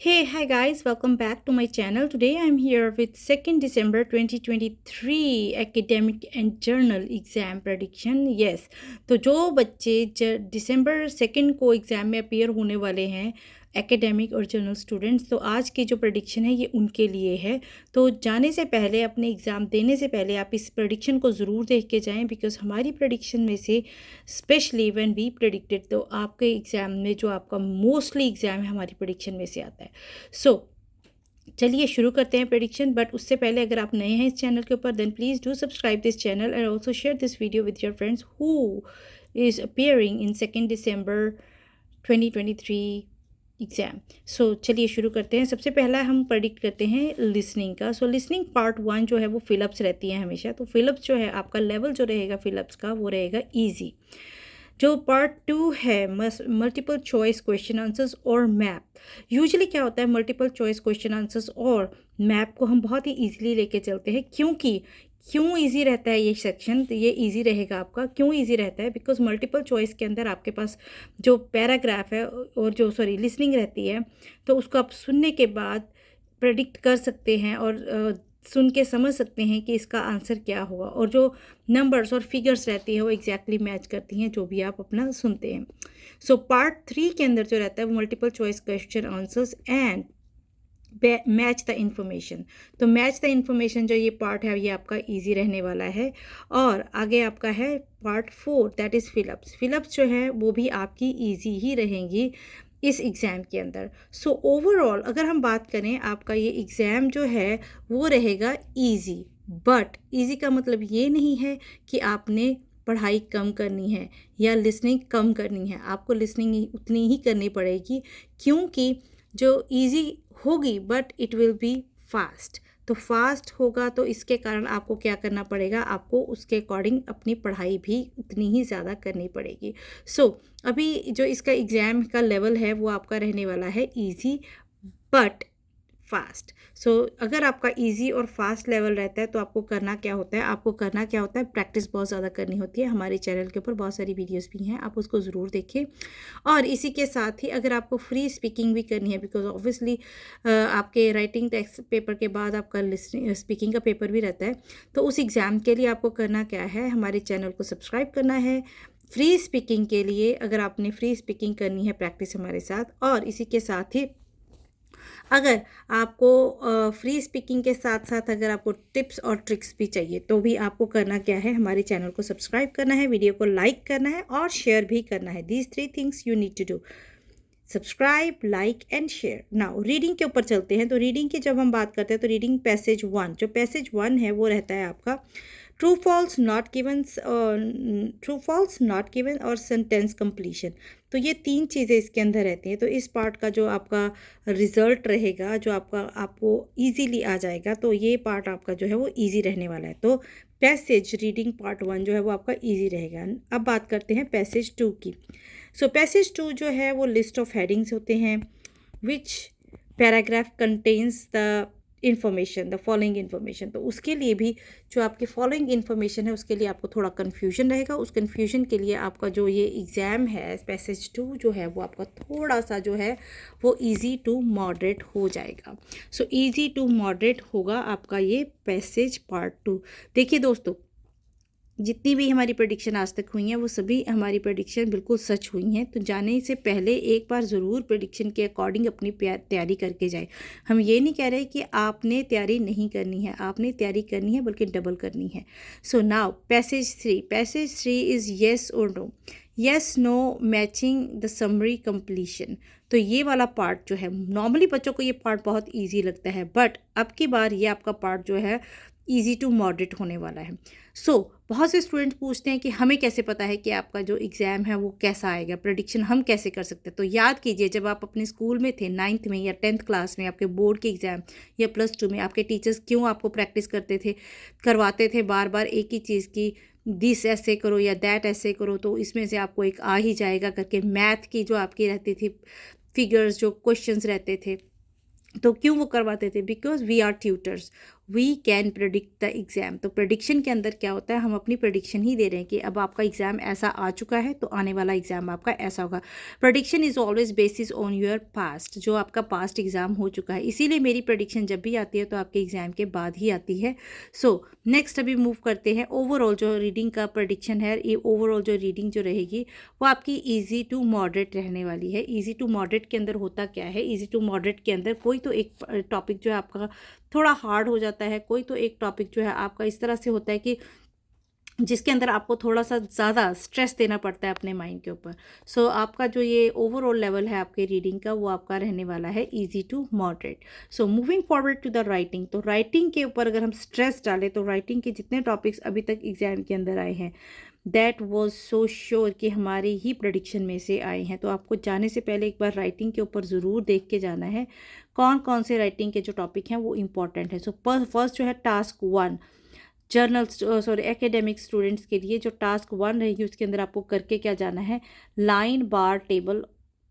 Hey, hi guys, welcome back to my channel. Today I'm here with 2nd December 2023 academic and journal exam prediction. Yes, तो जो बच्चे दिसंबर 2nd को exam में appear होने वाले हैं एकेडमिक और जनरल स्टूडेंट्स, तो आज की जो प्रेडिक्शन है ये उनके लिए है। तो जाने से पहले, अपने एग्ज़ाम देने से पहले आप इस प्रेडिक्शन को ज़रूर देख के जाएं, बिकॉज़ हमारी प्रेडिक्शन में से स्पेशली व्हेन वी प्रेडिक्टेड, तो आपके एग्ज़ाम में जो आपका मोस्टली एग्ज़ाम है हमारी प्रेडिक्शन में से आता है। सो चलिए शुरू करते हैं प्रेडिक्शन। बट उससे पहले, अगर आप नए हैं इस चैनल के ऊपर, then please do subscribe this channel and also share this video with your friends who is appearing in 2nd December 2023 exam. So चलिए शुरू करते हैं। सबसे पहला हम प्रेडिक्ट करते हैं लिसनिंग का। सो लिसनिंग पार्ट 1 जो है वो फिलअप्स रहती है हमेशा। तो फिलअप्स जो है, आपका लेवल जो रहेगा फिलअप्स का, वो रहेगा ईजी। जो पार्ट 2 है, मल्टीपल चॉइस क्वेश्चन आंसर्स और मैप। यूजुअली क्या होता है, मल्टीपल चॉइस क्वेश्चन आंसर्स और मैप को हम बहुत ही ईजिली लेके चलते हैं। क्यों ईजी रहता है ये सेक्शन, तो ये ईजी रहेगा आपका। क्यों ईजी रहता है? बिकॉज मल्टीपल चॉइस के अंदर आपके पास जो पैराग्राफ है और जो लिसनिंग रहती है, तो उसको आप सुनने के बाद प्रेडिक्ट कर सकते हैं और सुन के समझ सकते हैं कि इसका आंसर क्या होगा। और जो नंबर्स और फिगर्स रहती है वो एग्जैक्टली मैच करती हैं जो भी आप अपना सुनते हैं। सो पार्ट 3 के अंदर जो रहता है वो multiple choice question answers and match the information. तो मैच द इन्फॉर्मेशन जो ये पार्ट है ये आपका इजी रहने वाला है। और आगे आपका है part 4, that is fill-ups. Fill-ups जो है वो भी आपकी इजी ही रहेंगी इस एग्ज़ाम के अंदर। सो ओवरऑल अगर हम बात करें, आपका ये एग्ज़ाम जो है वो रहेगा इजी। बट इजी का मतलब ये नहीं है कि आपने पढ़ाई कम करनी है या लिसनिंग कम करनी है। आपको लिसनिंग उतनी ही करनी पड़ेगी, क्योंकि जो इजी होगी but it will be fast. तो फास्ट होगा तो इसके कारण आपको क्या करना पड़ेगा, आपको उसके अकॉर्डिंग अपनी पढ़ाई भी उतनी ही ज़्यादा करनी पड़ेगी। सो अभी जो इसका एग्ज़ाम का लेवल है वो आपका रहने वाला है इजी बट फास्ट। सो अगर आपका इजी और फास्ट लेवल रहता है तो आपको करना क्या होता है, प्रैक्टिस बहुत ज़्यादा करनी होती है। हमारे चैनल के ऊपर बहुत सारी वीडियोस भी हैं, आप उसको ज़रूर देखें। और इसी के साथ ही अगर आपको फ्री स्पीकिंग भी करनी है, बिकॉज ऑब्वियसली आपके राइटिंग टेस्ट पेपर के बाद आपका लिसनिंग स्पीकिंग का पेपर भी रहता है, तो उस एग्ज़ाम के लिए आपको करना क्या है, हमारे चैनल को सब्सक्राइब करना है फ्री स्पीकिंग के लिए। अगर आपने फ्री स्पीकिंग करनी है प्रैक्टिस हमारे साथ, और इसी के साथ ही अगर आपको फ्री स्पीकिंग के साथ साथ अगर आपको टिप्स और ट्रिक्स भी चाहिए, तो भी आपको करना क्या है, हमारे चैनल को सब्सक्राइब करना है, वीडियो को लाइक करना है और शेयर भी करना है। These 3 things you need to do, subscribe, like and share. Now reading के ऊपर चलते हैं। तो रीडिंग की जब हम बात करते हैं तो रीडिंग पैसेज 1, जो पैसेज 1 है वो रहता है आपका ट्रू फॉल्स नॉट गिवन और सेंटेंस कंप्लीशन। तो ये 3 चीज़ें इसके अंदर रहती हैं। तो इस पार्ट का जो आपका रिजल्ट रहेगा, जो आपको इजीली आ जाएगा, तो ये पार्ट आपका जो है वो इजी रहने वाला है। तो पैसेज रीडिंग पार्ट 1 जो है वो आपका इजी रहेगा। अब बात करते हैं पैसेज 2 की। सो पैसेज 2 जो है वो लिस्ट ऑफ हेडिंग्स होते हैं, which paragraph contains the information, the following information. तो उसके लिए भी जो आपकी फॉलोइंग इन्फॉर्मेशन है उसके लिए आपको थोड़ा कन्फ्यूजन रहेगा। उस कन्फ्यूजन के लिए आपका जो ये एग्ज़ाम है पैसेज 2 जो है वो आपका थोड़ा सा जो है वो इजी टू मॉडरेट हो जाएगा। सो इजी टू मॉडरेट होगा आपका ये पैसेज पार्ट 2। देखिए दोस्तों, जितनी भी हमारी प्रेडिक्शन आज तक हुई हैं वो सभी हमारी प्रेडिक्शन बिल्कुल सच हुई हैं। तो जाने से पहले एक बार ज़रूर प्रेडिक्शन के अकॉर्डिंग अपनी तैयारी करके जाए। हम ये नहीं कह रहे कि आपने तैयारी नहीं करनी है, आपने तैयारी करनी है बल्कि डबल करनी है। So now passage 3 is yes और no. Yes no matching the summary completion. तो ये वाला पार्ट जो है, नॉर्मली बच्चों को ये पार्ट बहुत ईजी लगता है, बट अब की बार ये आपका पार्ट जो है ईजी टू मॉडरेट होने वाला है। सो बहुत से स्टूडेंट्स पूछते हैं कि हमें कैसे पता है कि आपका जो एग्ज़ाम है वो कैसा आएगा, प्रेडिक्शन हम कैसे कर सकते हैं। तो याद कीजिए, जब आप अपने स्कूल में थे, 9th में या 10th क्लास में, आपके बोर्ड के एग्ज़ाम या +2 में, आपके टीचर्स क्यों आपको प्रैक्टिस करवाते थे बार बार एक ही चीज़ की, दिस ऐसे करो या दैट ऐसे करो, तो इसमें से आपको एक आ ही जाएगा करके। मैथ की जो आपकी रहती थी फिगर्स, जो क्वेश्चंस रहते थे, तो क्यों वो करवाते थे, because we are tutors. We can predict the exam. तो प्रेडिक्शन के अंदर क्या होता है, हम अपनी प्रेडिक्शन ही दे रहे हैं कि अब आपका एग्ज़ाम ऐसा आ चुका है तो आने वाला एग्ज़ाम आपका ऐसा होगा। Prediction is always basis on your past, जो आपका पास्ट एग्ज़ाम हो चुका है, इसीलिए मेरी प्रेडिक्शन जब भी आती है तो आपके एग्ज़ाम के बाद ही आती है। सो नेक्स्ट अभी मूव करते हैं। ओवरऑल जो रीडिंग का प्रेडिक्शन है, ये ओवरऑल जो रीडिंग जो रहेगी वो आपकी ईजी टू मॉडरेट रहने वाली है। ईजी टू मॉडरेट के अंदर होता क्या है, ईजी टू मॉडरेट के अंदर कोई तो एक टॉपिक जो है आपका थोड़ा हार्ड हो जाता है, कोई तो एक टॉपिक जो है आपका इस तरह से होता है कि जिसके अंदर आपको थोड़ा सा ज़्यादा स्ट्रेस देना पड़ता है अपने माइंड के ऊपर। सो आपका जो ये ओवरऑल लेवल है आपके रीडिंग का, वो आपका रहने वाला है easy to moderate. So moving forward to the writing, तो राइटिंग के ऊपर अगर हम स्ट्रेस डालें तो राइटिंग के जितने टॉपिक्स अभी तक एग्जाम के अंदर आए हैं, दैट वॉज सो श्योर कि हमारे ही प्रेडिक्शन में से आए हैं। तो आपको जाने से पहले एक बार राइटिंग के ऊपर ज़रूर देख के जाना है कौन कौन से राइटिंग के जो टॉपिक हैं वो इंपॉर्टेंट है। सो फर्स्ट जो है task 1, general sorry academic students के लिए जो टास्क 1 रहेगी उसके अंदर आपको करके क्या जाना है, लाइन बार टेबल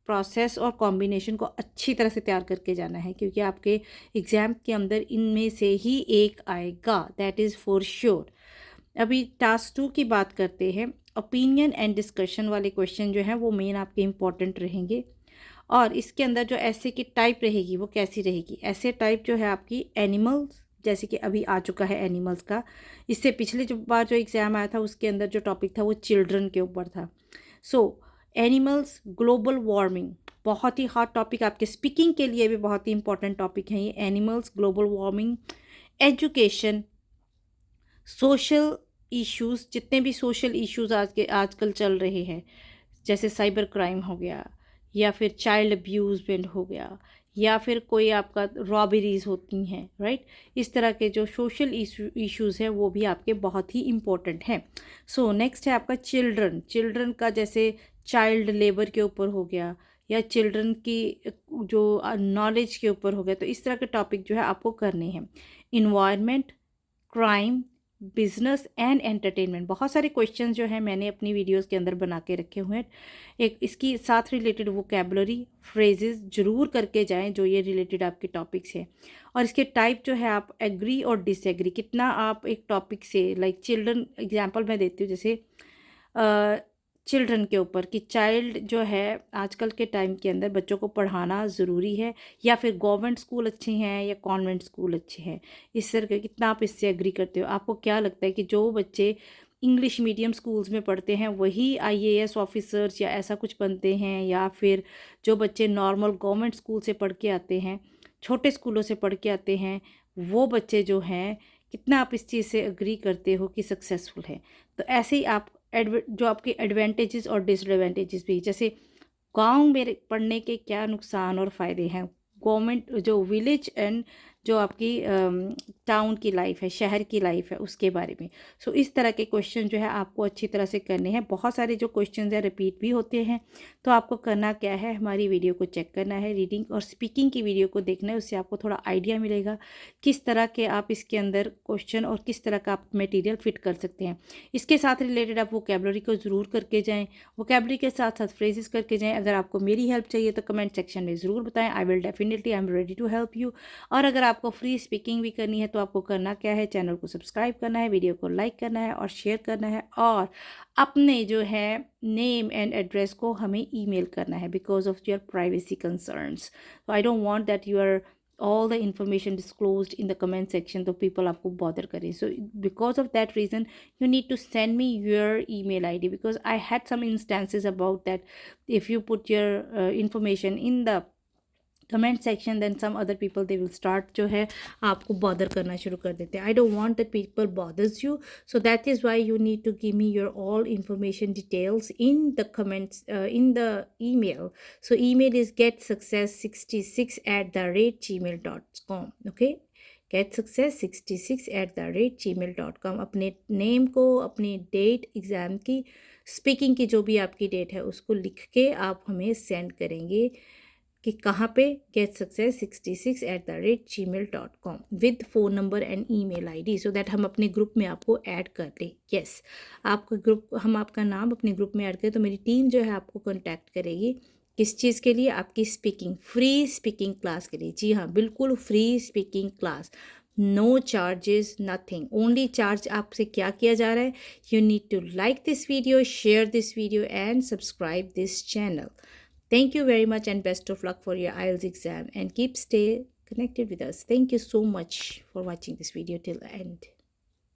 प्रोसेस और कॉम्बिनेशन को अच्छी तरह से तैयार करके जाना है, क्योंकि आपके एग्ज़ाम के अंदर इनमें से ही एक आएगा, दैट इज़ फॉर श्योर। अभी टास्क 2 की बात करते हैं। ओपिनियन एंड डिस्कशन वाले क्वेश्चन जो हैं वो मेन आपके इंपॉर्टेंट रहेंगे। और इसके अंदर जो ऐसे की टाइप रहेगी वो कैसी रहेगी, ऐसे टाइप जो है आपकी एनिमल्स, जैसे कि अभी आ चुका है एनिमल्स का। इससे पिछले जो बार जो एग्ज़ाम आया था उसके अंदर जो टॉपिक था वो चिल्ड्रन के ऊपर था। सो एनिमल्स, ग्लोबल वार्मिंग, बहुत ही हॉट टॉपिक, आपके स्पीकिंग के लिए भी बहुत ही इंपॉर्टेंट टॉपिक है ये। Animals, global warming, education, social issues, जितने भी सोशल इश्यूज़ आजकल चल रहे हैं, जैसे साइबर क्राइम हो गया, या फिर चाइल्ड अब्यूज़मेंट हो गया, या फिर कोई आपका रॉबरीज होती हैं, राइट। इस तरह के जो सोशल इश्यूज़ हैं वो भी आपके बहुत ही इम्पोर्टेंट हैं। सो नेक्स्ट है आपका चिल्ड्रन। चिल्ड्रन का जैसे चाइल्ड लेबर के ऊपर हो गया, या चिल्ड्रन की जो नॉलेज के ऊपर हो गया, तो इस तरह के टॉपिक जो है आपको करने हैं। Environment, crime, business and entertainment, बहुत सारे क्वेश्चंस जो हैं मैंने अपनी वीडियोस के अंदर बना के रखे हुए हैं। एक इसकी साथ रिलेटेड वोकैबुलरी फ्रेजेस जरूर करके जाएं जो ये रिलेटेड आपके टॉपिक्स हैं। और इसके टाइप जो है आप एग्री और डिसएग्री, कितना आप एक टॉपिक से, लाइक चिल्ड्रन एग्जांपल मैं देती हूँ, जैसे चिल्ड्रन के ऊपर कि चाइल्ड जो है आजकल के टाइम के अंदर बच्चों को पढ़ाना ज़रूरी है, या फिर गवर्नमेंट स्कूल अच्छे हैं या कॉन्वेंट स्कूल अच्छे हैं। इस तरह के कितना आप इससे एग्री करते हो। आपको क्या लगता है कि जो बच्चे इंग्लिश मीडियम स्कूल्स में पढ़ते हैं वही आईएएस ऑफिसर्स या ऐसा कुछ बनते हैं, या फिर जो बच्चे नॉर्मल गवर्नमेंट स्कूल से पढ़ के आते हैं, छोटे स्कूलों से पढ़ के आते हैं, वो बच्चे जो हैं, कितना आप इस चीज़ से एग्री करते हो कि सक्सेसफुल है। तो ऐसे ही आप जो आपके एडवांटेजेस और डिसएडवांटेजेस भी, जैसे गांव में पढ़ने के क्या नुकसान और फ़ायदे हैं, गवर्नमेंट जो विलेज एंड जो आपकी टाउन की लाइफ है, शहर की लाइफ है, उसके बारे में। सो इस तरह के क्वेश्चन जो है आपको अच्छी तरह से करने हैं। बहुत सारे जो क्वेश्चन हैं रिपीट भी होते हैं, तो आपको करना क्या है, हमारी वीडियो को चेक करना है, रीडिंग और स्पीकिंग की वीडियो को देखना है, उससे आपको थोड़ा आइडिया मिलेगा किस तरह के आप इसके अंदर क्वेश्चन और किस तरह का आप मटेरियल फिट कर सकते हैं। इसके साथ रिलेटेड आप वोकैबुलरी को ज़रूर करके जाएँ, वोकैबुलरी के साथ साथ फ्रेजेस करके जाएँ। अगर आपको मेरी हेल्प चाहिए तो कमेंट सेक्शन में ज़रूर बताएं, I will definitely, I am ready to help you. और अगर आपको फ्री स्पीकिंग भी करनी है तो आपको करना क्या है, चैनल को सब्सक्राइब करना है, वीडियो को लाइक करना है और शेयर करना है, और अपने जो है नेम एंड एड्रेस को हमें ईमेल करना है because of your privacy concerns. तो I don't want that your all the information disclosed in the comment section तो people आपको bother करें। So because of that reason you need to send me your email ID, because I had some instances about that if you put your information in the comment section then some other people they will start जो है आपको bother करना शुरू कर देते हैं। I don't want that people bothers you, so that is why you need to give me your all information details in the comments in the email. So email is getsuccess66@gmail.com। Okay, getsuccess66@gmail.com। अपने name को, अपनी date, exam की, speaking की जो भी आपकी date है उसको लिख के आप हमें सेंड करेंगे कि कहाँ पे, getsuccess66@gmail.com with phone number and email ID, so that हम अपने ग्रुप में आपको ऐड कर लें। यस, आपका ग्रुप, हम आपका नाम अपने ग्रुप में ऐड करें तो मेरी टीम जो है आपको कॉन्टैक्ट करेगी। किस चीज़ के लिए, आपकी स्पीकिंग, फ्री स्पीकिंग क्लास के लिए। जी हाँ, बिल्कुल free speaking class, no charges, nothing, only charge आपसे क्या किया जा रहा है, you need to like this video, share this video and subscribe this channel. Thank you very much and best of luck for your IELTS exam and keep stay connected with us. Thank you so much for watching this video till the end.